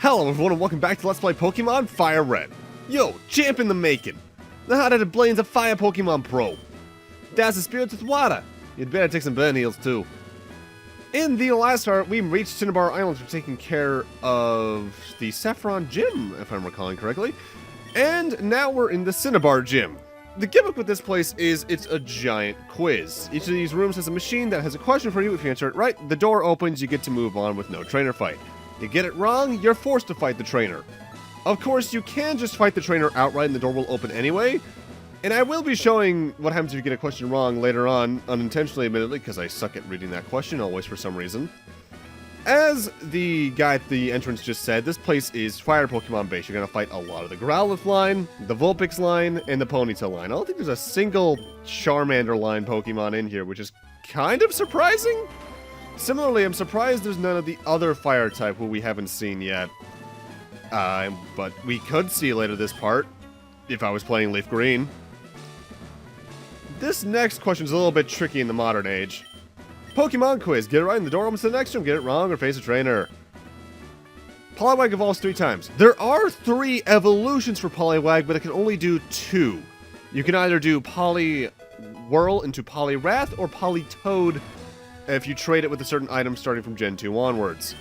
Hello everyone and welcome back to Let's Play Pokemon FireRed. Yo, champ in the making. The hot-headed Blaine's a fire Pokemon pro. That's the spirits with water. You'd better take some burn heals too. In the last part, we reached Cinnabar Islands for taking care of the Saffron Gym, if I'm recalling correctly. And now we're in the Cinnabar Gym. The gimmick with this place is it's a giant quiz. Each of these rooms has a machine that has a question for you. If you answer it right, the door opens, you get to move on with no trainer fight. You get it wrong, you're forced to fight the trainer. Of course, you can just fight the trainer outright and the door will open anyway. And I will be showing what happens if you get a question wrong later on, unintentionally admittedly, because I suck at reading that question always for some reason. As the guy at the entrance just said, this place is fire Pokemon based. You're going to fight a lot of the Growlithe line, the Vulpix line, and the Ponytail line. I don't think there's a single Charmander line Pokemon in here, which is kind of surprising. Similarly, I'm surprised there's none of the other fire type who we haven't seen yet. But we could see later this part, if I was playing Leaf Green. This next question is a little bit tricky in the modern age. Pokemon quiz. Get it right and the door opens to the next room. Get it wrong or face a trainer. Poliwag evolves 3 times. There are 3 evolutions for Poliwag, but it can only do 2. You can either do Poliwhirl into Poliwrath or Politoad if you trade it with a certain item starting from Gen 2 onwards.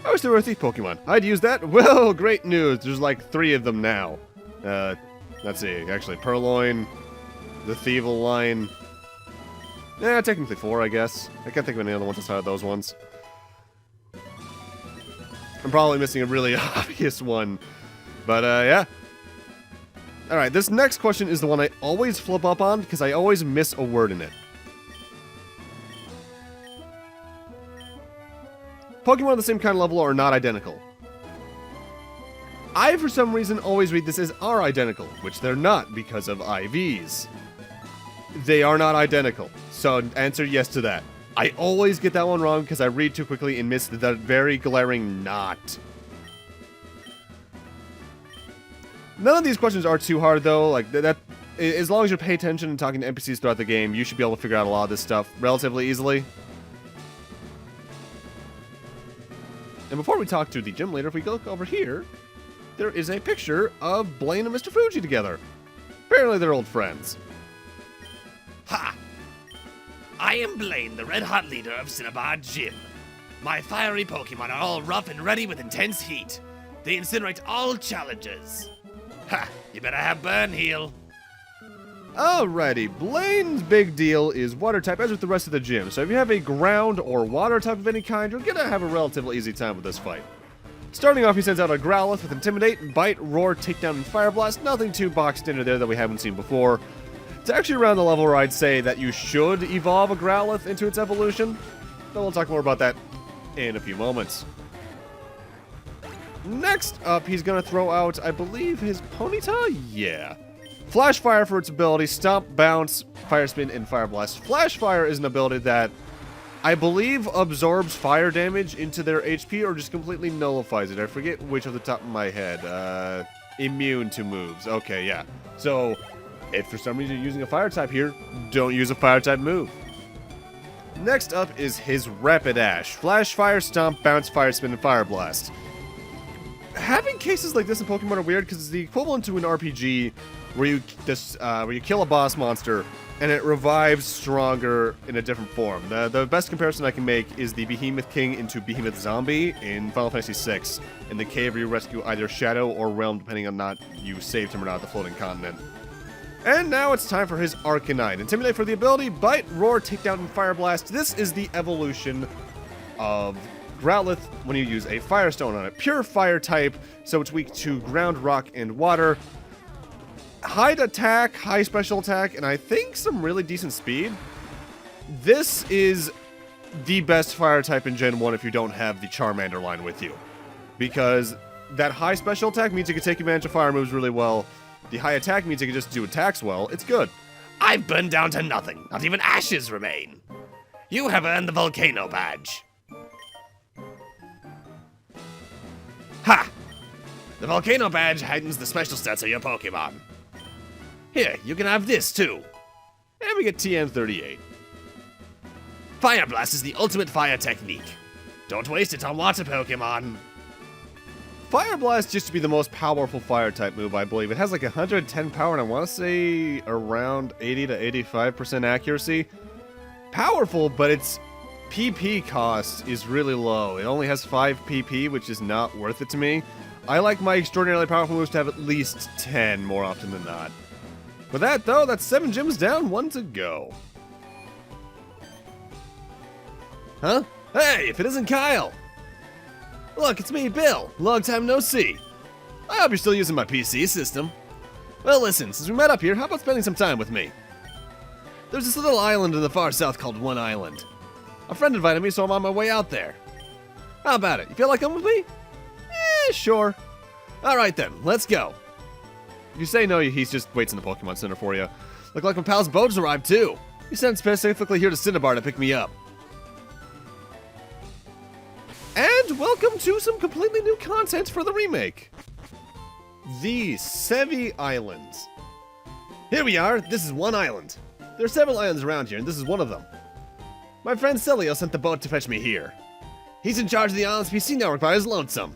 I wish there were a thief Pokemon. I'd use that. Well, great news. There's like 3 of them now. Let's see. Actually, Purloin, the Thievul line. Yeah, technically 4, I guess. I can't think of any other ones outside of those ones. I'm probably missing a really obvious one. But, yeah. Alright, this next question is the one I always flip up on because I always miss a word in it. Pokemon of the same kind of level are not identical. I, for some reason, always read this as are identical, which they're not because of IVs. They are not identical, so answer yes to that. I always get that one wrong because I read too quickly and miss that very glaring not. None of these questions are too hard, though. Like that, as long as you pay attention and talking to NPCs throughout the game, you should be able to figure out a lot of this stuff relatively easily. And before we talk to the gym leader, if we look over here, there is a picture of Blaine and Mr. Fuji together. Apparently they're old friends. Ha! I am Blaine, the red-hot leader of Cinnabar Gym. My fiery Pokemon are all rough and ready with intense heat. They incinerate all challengers. Ha! You better have Burn Heal. Alrighty, Blaine's big deal is water type, as with the rest of the gym. So if you have a ground or water type of any kind, you're gonna have a relatively easy time with this fight. Starting off, he sends out a Growlithe with Intimidate, Bite, Roar, Takedown, and Fire Blast. Nothing too boxed into there that we haven't seen before. It's actually around the level where I'd say that you should evolve a Growlithe into its evolution. But we'll talk more about that in a few moments. Next up, he's gonna throw out, I believe, his Ponyta? Yeah. Flash Fire for its ability, Stomp, Bounce, Fire Spin, and Fire Blast. Flash Fire is an ability that I believe absorbs fire damage into their HP or just completely nullifies it. I forget which off the top of my head. Immune to moves. Okay, yeah. So, if for some reason you're using a fire type here, don't use a fire type move. Next up is his Rapidash. Flash Fire, Stomp, Bounce, Fire Spin, and Fire Blast. Having cases like this in Pokemon are weird because it's the equivalent to an RPG where you kill a boss monster and it revives stronger in a different form. The best comparison I can make is the Behemoth King into Behemoth Zombie in Final Fantasy VI, in the cave where you rescue either Shadow or Realm, depending on not you saved him or not at the floating continent. And now it's time for his Arcanine. Intimidate for the ability, Bite, Roar, Takedown, and Fire Blast. This is the evolution of Growlithe when you use a Firestone on it. Pure Fire type, so it's weak to Ground, Rock, and Water. High attack, high special attack, and I think some really decent speed. This is the best fire type in Gen 1 if you don't have the Charmander line with you. Because that high special attack means you can take advantage of fire moves really well. The high attack means you can just do attacks well. It's good. I've burned down to nothing. Not even ashes remain. You have earned the Volcano Badge. Ha! The Volcano Badge heightens the special stats of your Pokemon. Here, you can have this, too. And we get TM38. Fire Blast is the ultimate fire technique. Don't waste it on water Pokemon. Fire Blast used to be the most powerful fire type move, I believe. It has like 110 power and I want to say around 80 to 85% accuracy. Powerful, but its PP cost is really low. It only has 5 PP, which is not worth it to me. I like my extraordinarily powerful moves to have at least 10 more often than not. With that, though, that's 7 gyms down, 1 to go. Huh? Hey, if it isn't Kyle! Look, it's me, Bill. Long time no see. I hope you're still using my PC system. Well, listen, since we met up here, how about spending some time with me? There's this little island in the far south called One Island. A friend invited me, so I'm on my way out there. How about it? You feel like coming with me? Sure. Alright then, let's go. If you say no, he's just waits in the Pokemon Center for you. Look like my pal's boat's arrived too. He sent specifically here to Cinnabar to pick me up. And welcome to some completely new content for the remake. The Sevii Islands. Here we are, this is One Island. There are several islands around here, and this is one of them. My friend Celio sent the boat to fetch me here. He's in charge of the island's PC network by his lonesome.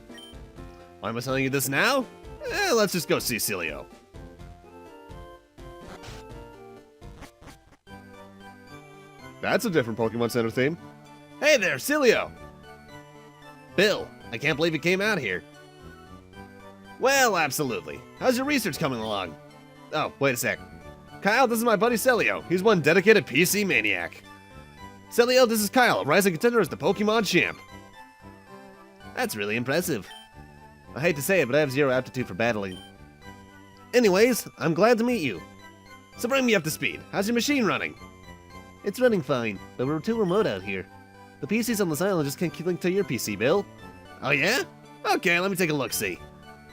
Why am I telling you this now? Let's just go see Celio. That's a different Pokemon Center theme. Hey there, Celio! Bill, I can't believe you came out here. Well, absolutely. How's your research coming along? Oh, wait a sec. Kyle, this is my buddy Celio. He's one dedicated PC maniac. Celio, this is Kyle, a rising contender as the Pokemon champ. That's really impressive. I hate to say it, but I have zero aptitude for battling. Anyways, I'm glad to meet you. So bring me up to speed. How's your machine running? It's running fine, but we're too remote out here. The PCs on this island just can't link to your PC, Bill. Oh yeah? Okay, let me take a look-see.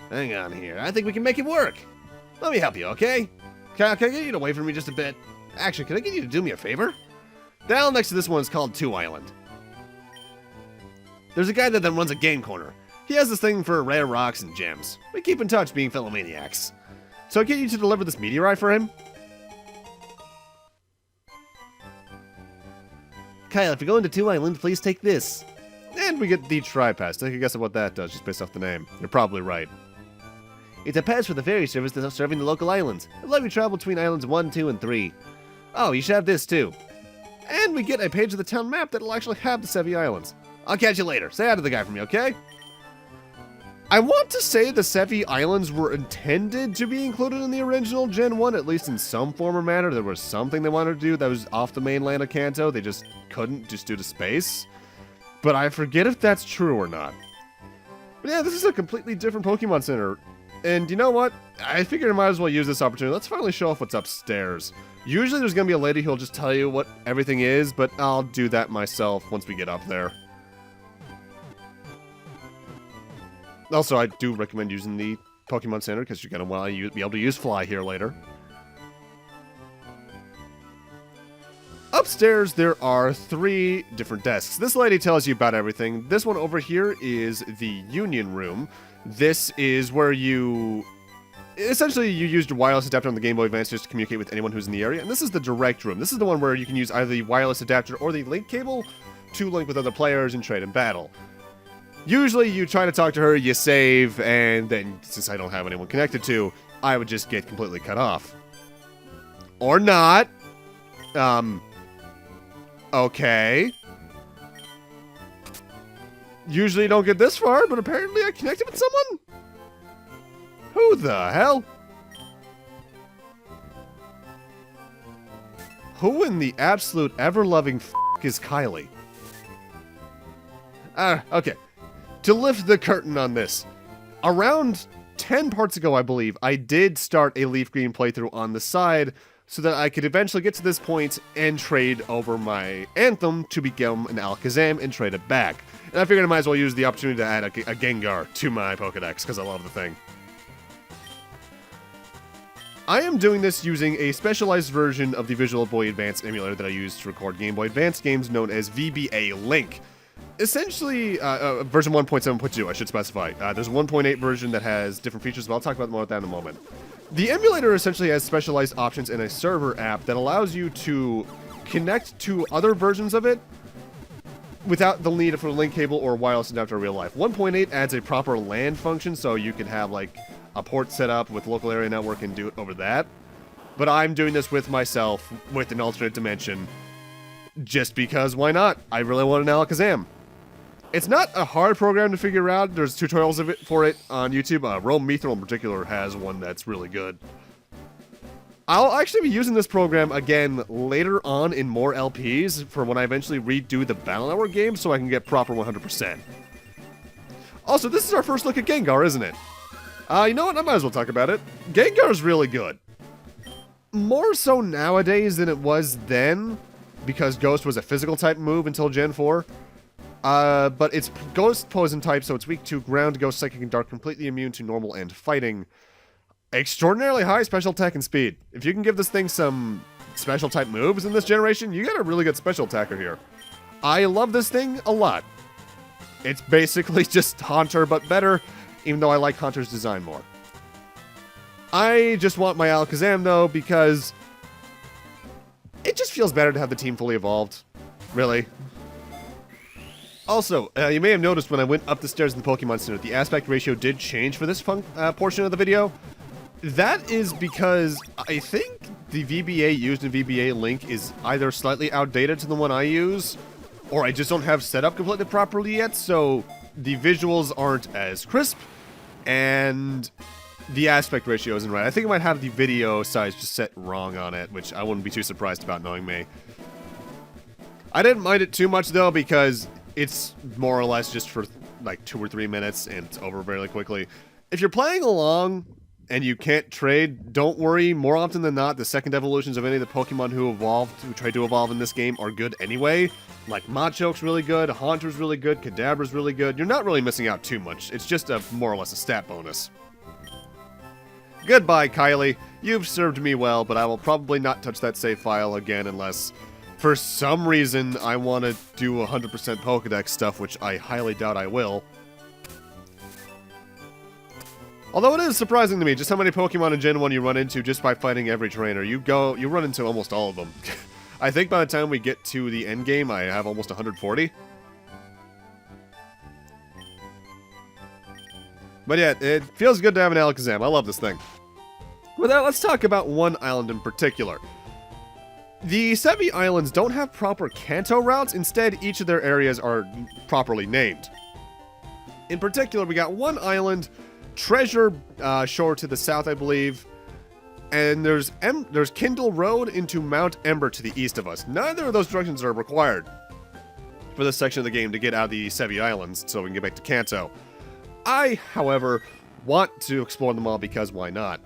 Hang on here. I think we can make it work. Let me help you, okay? Kyle, can I get you to wait for me just a bit? Actually, can I get you to do me a favor? The island next to this one is called 2 Island. There's a guy that runs a game corner. He has this thing for rare rocks and gems. We keep in touch being fellow maniacs. So I get you to deliver this meteorite for him? Kyle, if you're going to 2 Island, please take this. And we get the Tri-Pass. Take a guess at what that does, just based off the name. You're probably right. It's a pass for the ferry service that's serving the local islands. It'll let you travel between islands 1, 2, and 3. Oh, you should have this too. And we get a page of the town map that'll actually have the Sevii Islands. I'll catch you later. Say hi to the guy for me, okay? I want to say the Sevii Islands were intended to be included in the original Gen 1, at least in some form or manner. There was something they wanted to do that was off the mainland of Kanto. They just couldn't, just due to space. But I forget if that's true or not. But yeah, this is a completely different Pokemon Center. And you know what? I figured I might as well use this opportunity. Let's finally show off what's upstairs. Usually there's going to be a lady who'll just tell you what everything is, but I'll do that myself once we get up there. Also, I do recommend using the Pokemon Center because you're going to be able to use Fly here later. Upstairs, there are 3 different desks. This lady tells you about everything. This one over here is the Union Room. This is where you... Essentially, you use your wireless adapter on the Game Boy Advance just to communicate with anyone who's in the area. And this is the Direct Room. This is the one where you can use either the wireless adapter or the link cable to link with other players and trade in battle. Usually, you try to talk to her, you save, and then, since I don't have anyone connected to, I would just get completely cut off. Or not. Okay. Usually don't get this far, but apparently I connected with someone? Who the hell? Who in the absolute ever-loving f*** is Kylie? Okay. To lift the curtain on this, around 10 parts ago, I believe, I did start a Leaf Green playthrough on the side so that I could eventually get to this point and trade over my Anthem to become an Alakazam and trade it back. And I figured I might as well use the opportunity to add a Gengar to my Pokédex, because I love the thing. I am doing this using a specialized version of the Visual Boy Advance emulator that I use to record Game Boy Advance games known as VBA Link. Essentially, version 1.7.2, I should specify. There's a 1.8 version that has different features, but I'll talk about more of that in a moment. The emulator essentially has specialized options in a server app that allows you to connect to other versions of it without the need for a link cable or wireless adapter in real life. 1.8 adds a proper LAN function, so you can have like a port set up with local area network and do it over that. But I'm doing this with myself with an alternate dimension, just because why not? I really want an Alakazam. It's not a hard program to figure out. There's tutorials of it for it on YouTube. Rome Mithril in particular has one that's really good. I'll actually be using this program again later on in more LPs for when I eventually redo the Battle Network game so I can get proper 100%. Also, this is our first look at Gengar, isn't it? You know what? I might as well talk about it. Gengar's really good. More so nowadays than it was then, because Ghost was a physical type move until Gen 4. But it's Ghost Poison type, so it's weak to Ground, Ghost, Psychic, and Dark, completely immune to normal and fighting. Extraordinarily high special attack and speed. If you can give this thing some special type moves in this generation, you got a really good special attacker here. I love this thing a lot. It's basically just Haunter, but better, even though I like Haunter's design more. I just want my Alakazam, though, because it just feels better to have the team fully evolved. Really. Also, you may have noticed when I went up the stairs in the Pokemon Center, the aspect ratio did change for this portion of the video. That is because I think the VBA used in VBA Link is either slightly outdated to the one I use, or I just don't have set up completely properly yet, so the visuals aren't as crisp, and the aspect ratio isn't right. I think I might have the video size just set wrong on it, which I wouldn't be too surprised about knowing me. I didn't mind it too much, though, because it's more or less just for like 2 or 3 minutes, and it's over very quickly. If you're playing along and you can't trade, don't worry. More often than not, the second evolutions of any of the Pokemon who tried to evolve in this game are good anyway. Like Machoke's really good, Haunter's really good, Kadabra's really good. You're not really missing out too much. It's just a more or less a stat bonus. Goodbye, Kylie. You've served me well, but I will probably not touch that save file again unless, for some reason, I want to do 100% Pokédex stuff, which I highly doubt I will. Although it is surprising to me just how many Pokemon in Gen 1 you run into just by fighting every trainer. You run into almost all of them. I think by the time we get to the end game, I have almost 140. But yeah, it feels good to have an Alakazam. I love this thing. With that, let's talk about one island in particular. The Sevii Islands don't have proper Kanto routes. Instead, each of their areas are properly named. In particular, we got one island, Treasure Shore to the south, I believe, and there's Kindle Road into Mount Ember to the east of us. Neither of those directions are required for this section of the game to get out of the Sevii Islands, so we can get back to Kanto. I, however, want to explore them all because why not?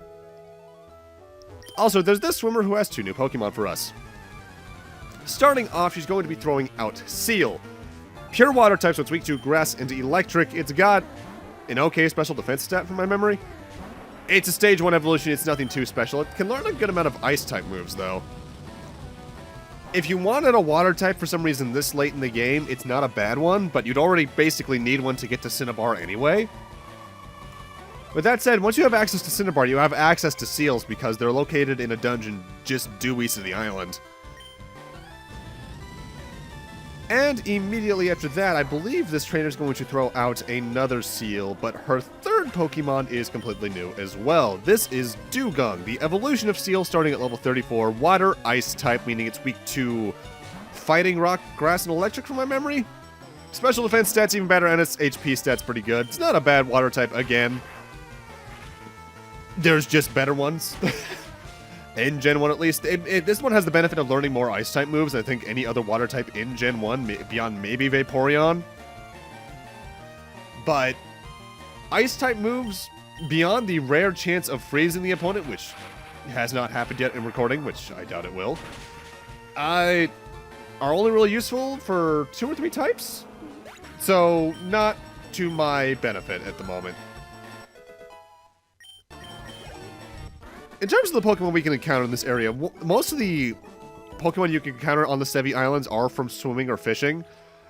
Also, there's this swimmer who has 2 new Pokemon for us. Starting off, she's going to be throwing out Seal. Pure water type, so it's weak to grass and electric. It's got an okay special defense stat from my memory. It's a stage 1 evolution, it's nothing too special. It can learn a good amount of ice type moves, though. If you wanted a water type for some reason this late in the game, it's not a bad one, but you'd already basically need one to get to Cinnabar anyway. With that said, once you have access to Cinnabar, you have access to Seals because they're located in a dungeon just due east of the island. And immediately after that, I believe this trainer's going to throw out another Seal, but her third Pokemon is completely new as well. This is Dugong, the evolution of Seal starting at level 34, water, ice type, meaning it's weak to fighting, rock, grass, and electric from my memory. Special defense stats even better, and its HP stats pretty good. It's not a bad water type again. There's just better ones. In Gen 1 at least. This one has the benefit of learning more ice-type moves than I think any other water type in Gen 1, beyond maybe Vaporeon. But ice-type moves, beyond the rare chance of freezing the opponent, which has not happened yet in recording, which I doubt it will, are only really useful for 2 or 3 types. So, not to my benefit at the moment. In terms of the Pokemon we can encounter in this area, most of the Pokemon you can encounter on the Sevii Islands are from swimming or fishing.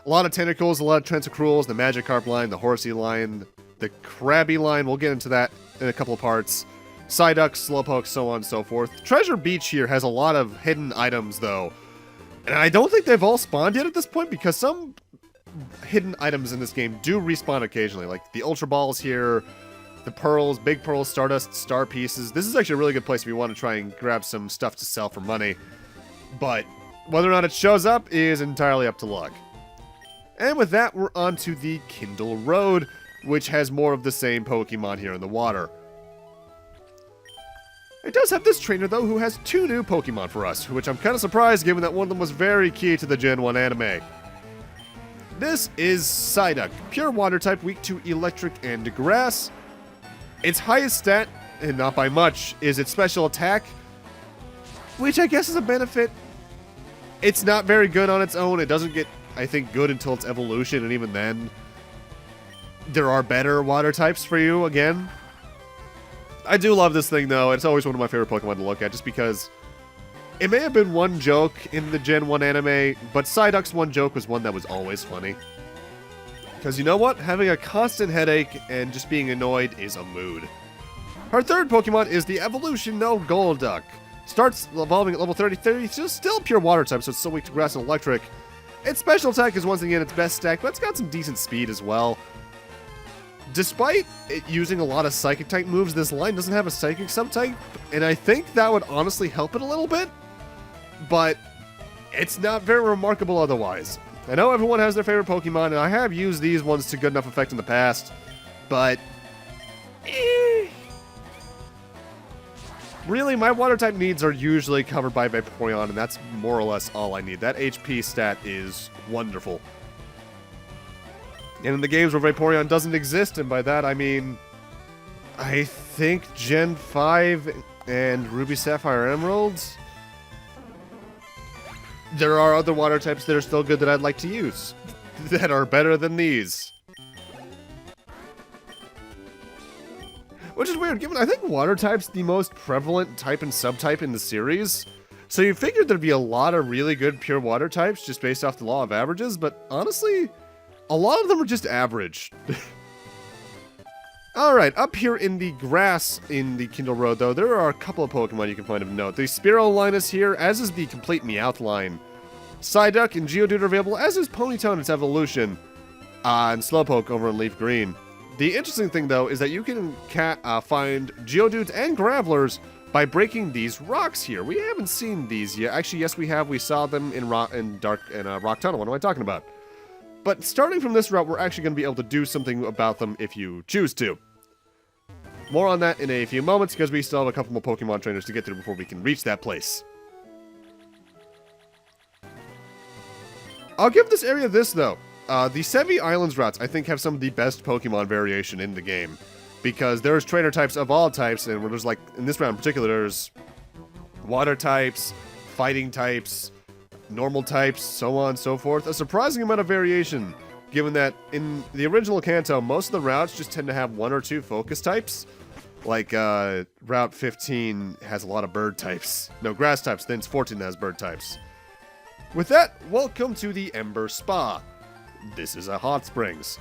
A lot of Tentacles, a lot of Tentacruels, the Magikarp line, the Horsey line, the Krabby line, we'll get into that in a couple of parts. Psyduck, Slowpoke, so on and so forth. Treasure Beach here has a lot of hidden items, though. And I don't think they've all spawned yet at this point, because some hidden items in this game do respawn occasionally, like the Ultra Balls here, the Pearls, Big Pearls, Stardust, Star Pieces. This is actually a really good place if you want to try and grab some stuff to sell for money. But whether or not it shows up is entirely up to luck. And with that, we're on to the Kindle Road, which has more of the same Pokemon here in the water. It does have this trainer, though, who has 2 new Pokemon for us, which I'm kind of surprised given that one of them was very key to the Gen 1 anime. This is Psyduck, pure water type, weak to electric and grass. Its highest stat, and not by much, is its special attack, which I guess is a benefit. It's not very good on its own. It doesn't get, I think, good until its evolution, and even then, there are better water types for you, again. I do love this thing, though. It's always one of my favorite Pokemon to look at, just because it may have been one joke in the Gen 1 anime, but Psyduck's one joke was one that was always funny. Because you know what? Having a constant headache and just being annoyed is a mood. Her third Pokemon is the Evolution No Golduck. Starts evolving at level 33, it's still pure water type, so it's still weak to grass and electric. Its special attack is once again its best stack, but it's got some decent speed as well. Despite it using a lot of Psychic type moves, this line doesn't have a Psychic subtype, and I think that would honestly help it a little bit, but it's not very remarkable otherwise. I know everyone has their favorite Pokemon, and I have used these ones to good enough effect in the past, but really, my water type needs are usually covered by Vaporeon, and that's more or less all I need. That HP stat is wonderful. And in the games where Vaporeon doesn't exist, and by that I mean, I think Gen 5 and Ruby, Sapphire, Emeralds, there are other water types that are still good that I'd like to use, that are better than these. Which is weird, given I think water type's the most prevalent type and subtype in the series. So you figured there'd be a lot of really good pure water types just based off the law of averages, but honestly, a lot of them are just average. Alright, up here in the grass in the Kindle Road, though, there are a couple of Pokemon you can find of note. The Spearow line is here, as is the complete Meowth line. Psyduck and Geodude are available, as is Ponyta and its evolution, and Slowpoke over in Leaf Green. The interesting thing, though, is that you can find Geodudes and Gravelers by breaking these rocks here. We haven't seen these yet. Actually, yes, we have. We saw them in Rock Tunnel. What am I talking about? But starting from this route, we're actually going to be able to do something about them if you choose to. More on that in a few moments, because we still have a couple more Pokemon trainers to get through before we can reach that place. I'll give this area this, though. The Sevii Islands routes, I think, have some of the best Pokemon variation in the game. Because there's trainer types of all types, and there's like, in this round in particular, there's water types, fighting types, normal types, so on and so forth. A surprising amount of variation, given that in the original Kanto, most of the routes just tend to have 1 or 2 focus types. Like, Route 15 has a lot of bird types. No, grass types, then it's 14 that has bird types. With that, welcome to the Ember Spa. This is a hot springs.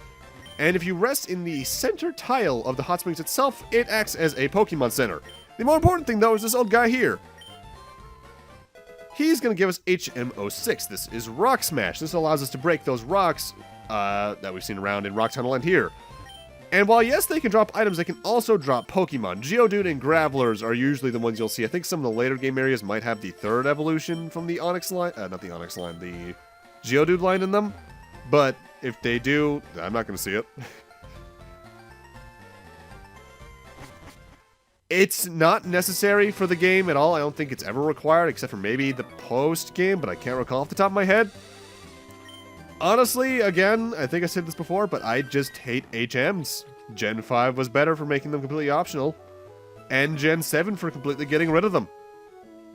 And if you rest in the center tile of the hot springs itself, it acts as a Pokemon Center. The more important thing, though, is this old guy here. He's going to give us HM06. This is Rock Smash. This allows us to break those rocks that we've seen around in Rock Tunnel and here. And while, yes, they can drop items, they can also drop Pokemon. Geodude and Gravelers are usually the ones you'll see. I think some of the later game areas might have the third evolution from the Onix line. Not the Onix line, the Geodude line in them. But if they do, I'm not going to see it. It's not necessary for the game at all. I don't think it's ever required, except for maybe the post-game, but I can't recall off the top of my head. Honestly, again, I think I said this before, but I just hate HMs. Gen 5 was better for making them completely optional, and Gen 7 for completely getting rid of them.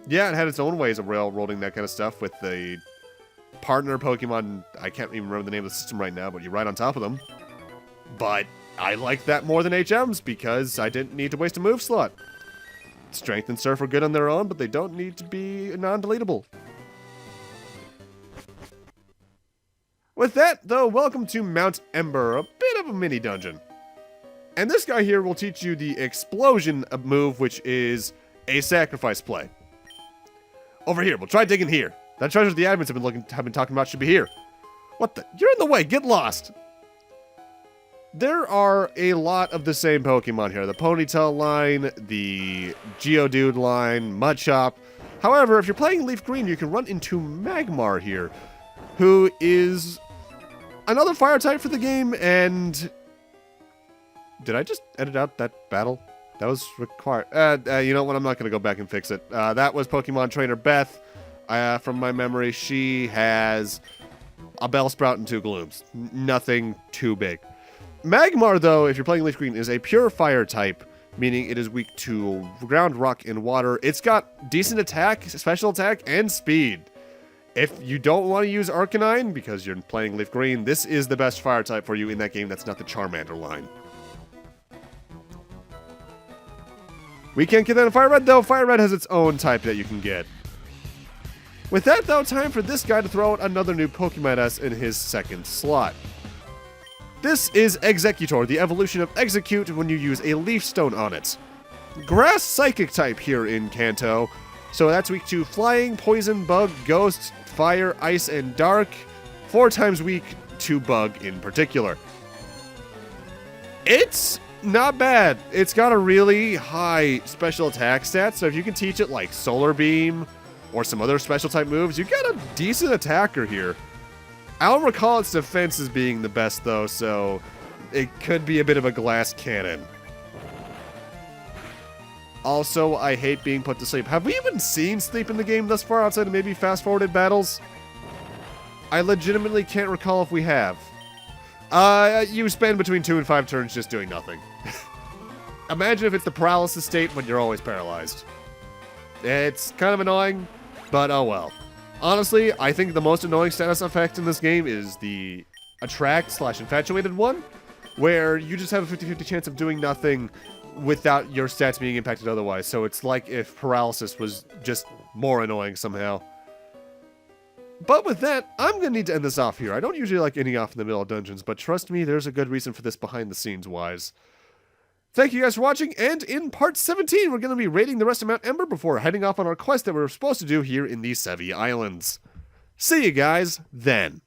Yeah, it had its own ways of railroading that kind of stuff with the partner Pokemon. I can't even remember the name of the system right now, but you ride on top of them. But I like that more than HMs because I didn't need to waste a move slot. Strength and Surf are good on their own, but they don't need to be non-deletable. With that, though, welcome to Mount Ember, a bit of a mini dungeon. And this guy here will teach you the Explosion move, which is a sacrifice play. Over here, we'll try digging here. That treasure the admins have been talking about should be here. What the? You're in the way. Get lost. There are a lot of the same Pokemon here. The Ponyta line, the Geodude line, Mudchop. However, if you're playing Leaf Green, you can run into Magmar here, who is another fire type for the game, and... Did I just edit out that battle? That was required. You know what? I'm not going to go back and fix it. That was Pokemon Trainer Beth. From my memory, she has a Bellsprout and 2 Glooms. Nothing too big. Magmar, though, if you're playing Leaf Green, is a pure fire type, meaning it is weak to ground, rock, and water. It's got decent attack, special attack, and speed. If you don't want to use Arcanine, because you're playing Leaf Green, this is the best fire type for you in that game that's not the Charmander line. We can't get that in FireRed, though. FireRed has its own type that you can get. With that, though, time for this guy to throw out another new Pokemon S in his second slot. This is Executor, the evolution of Execute when you use a Leaf Stone on it. Grass Psychic type here in Kanto, so that's weak to Flying, Poison, Bug, Ghost, Fire, Ice, and Dark. 4 times weak to Bug in particular. It's not bad. It's got a really high special attack stat, so if you can teach it like Solar Beam or some other special type moves, you got a decent attacker here. I don't recall its defense as being the best, though, so it could be a bit of a glass cannon. Also, I hate being put to sleep. Have we even seen sleep in the game thus far, outside of maybe fast-forwarded battles? I legitimately can't recall if we have. You spend between 2 and 5 turns just doing nothing. Imagine if it's the paralysis state, but you're always paralyzed. It's kind of annoying, but oh well. Honestly, I think the most annoying status effect in this game is the Attract/Infatuated one, where you just have a 50-50 chance of doing nothing without your stats being impacted otherwise. So it's like if Paralysis was just more annoying somehow. But with that, I'm going to need to end this off here. I don't usually like ending off in the middle of dungeons, but trust me, there's a good reason for this behind the scenes wise. Thank you guys for watching, and in part 17, we're going to be raiding the rest of Mount Ember before heading off on our quest that we're supposed to do here in the Sevii Islands. See you guys then.